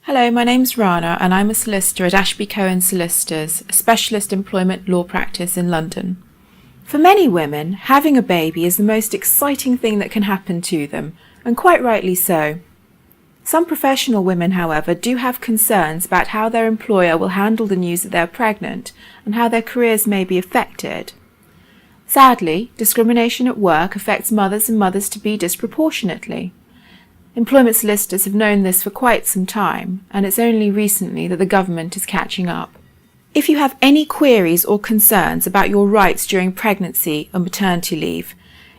Hello, my name's Rana and I'm a solicitor at Ashby Cohen Solicitors, a specialist employment law practice in London. For many women, having a baby is the most exciting thing that can happen to them, and quite rightly so. Some professional women, however, do have concerns about how their employer will handle the news that they're pregnant and how their careers may be affected. Sadly, discrimination at work affects mothers and mothers-to-be disproportionately. Employment solicitors have known this for quite some time, and it's only recently that the government is catching up. If you have any queries or concerns about your rights during pregnancy or maternity leave,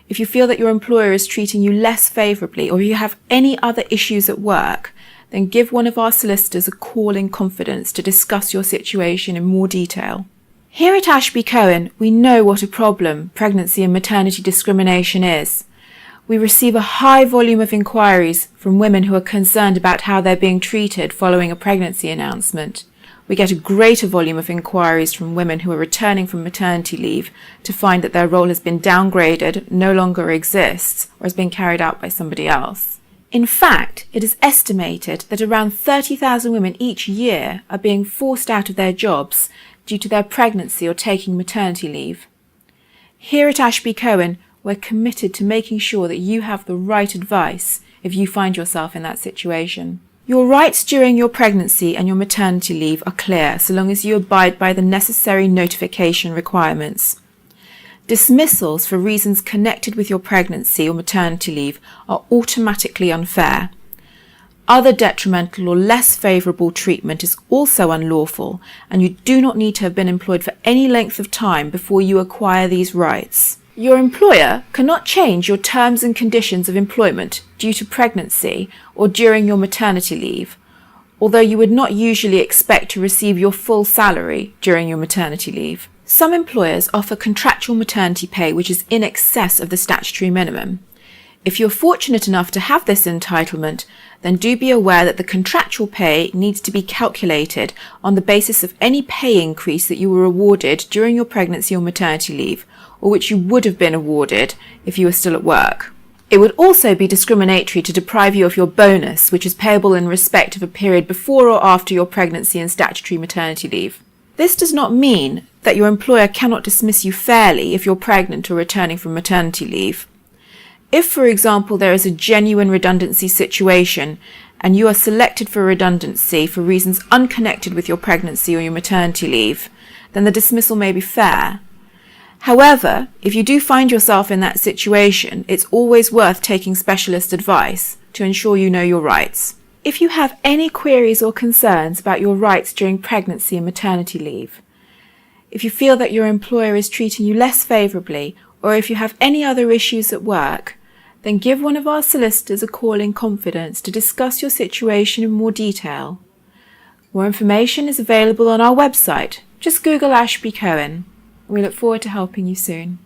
if you feel that your employer is treating you less favourably, or you have any other issues at work, then give one of our solicitors a call in confidence to discuss your situation in more detail. Here at Ashby Cohen, we know what a problem pregnancy and maternity discrimination is. We receive a high volume of inquiries from women who are concerned about how they're being treated following a pregnancy announcement. We get a greater volume of inquiries from women who are returning from maternity leave to find that their role has been downgraded, no longer exists, or has been carried out by somebody else. In fact, it is estimated that around 30,000 women each year are being forced out of their jobs due to their pregnancy or taking maternity leave. Here at Ashby Cohen, we're committed to making sure that you have the right advice if you find yourself in that situation. Your rights during your pregnancy and your maternity leave are clear so long as you abide by the necessary notification requirements. Dismissals for reasons connected with your pregnancy or maternity leave are automatically unfair. Other detrimental or less favourable treatment is also unlawful, and you do not need to have been employed for any length of time before you acquire these rights. Your employer cannot change your terms and conditions of employment due to pregnancy or during your maternity leave, although you would not usually expect to receive your full salary during your maternity leave. Some employers offer contractual maternity pay which is in excess of the statutory minimum. If you're fortunate enough to have this entitlement, then do be aware that the contractual pay needs to be calculated on the basis of any pay increase that you were awarded during your pregnancy or maternity leave, or which you would have been awarded if you were still at work. It would also be discriminatory to deprive you of your bonus, which is payable in respect of a period before or after your pregnancy and statutory maternity leave. This does not mean that your employer cannot dismiss you fairly if you're pregnant or returning from maternity leave. If, for example, there is a genuine redundancy situation and you are selected for redundancy for reasons unconnected with your pregnancy or your maternity leave, then the dismissal may be fair. However, if you do find yourself in that situation, it's always worth taking specialist advice to ensure you know your rights. If you have any queries or concerns about your rights during pregnancy and maternity leave, if you feel that your employer is treating you less favourably, or if you have any other issues at work, then give one of our solicitors a call in confidence to discuss your situation in more detail. More information is available on our website. Just Google Ashby Cohen. We look forward to helping you soon.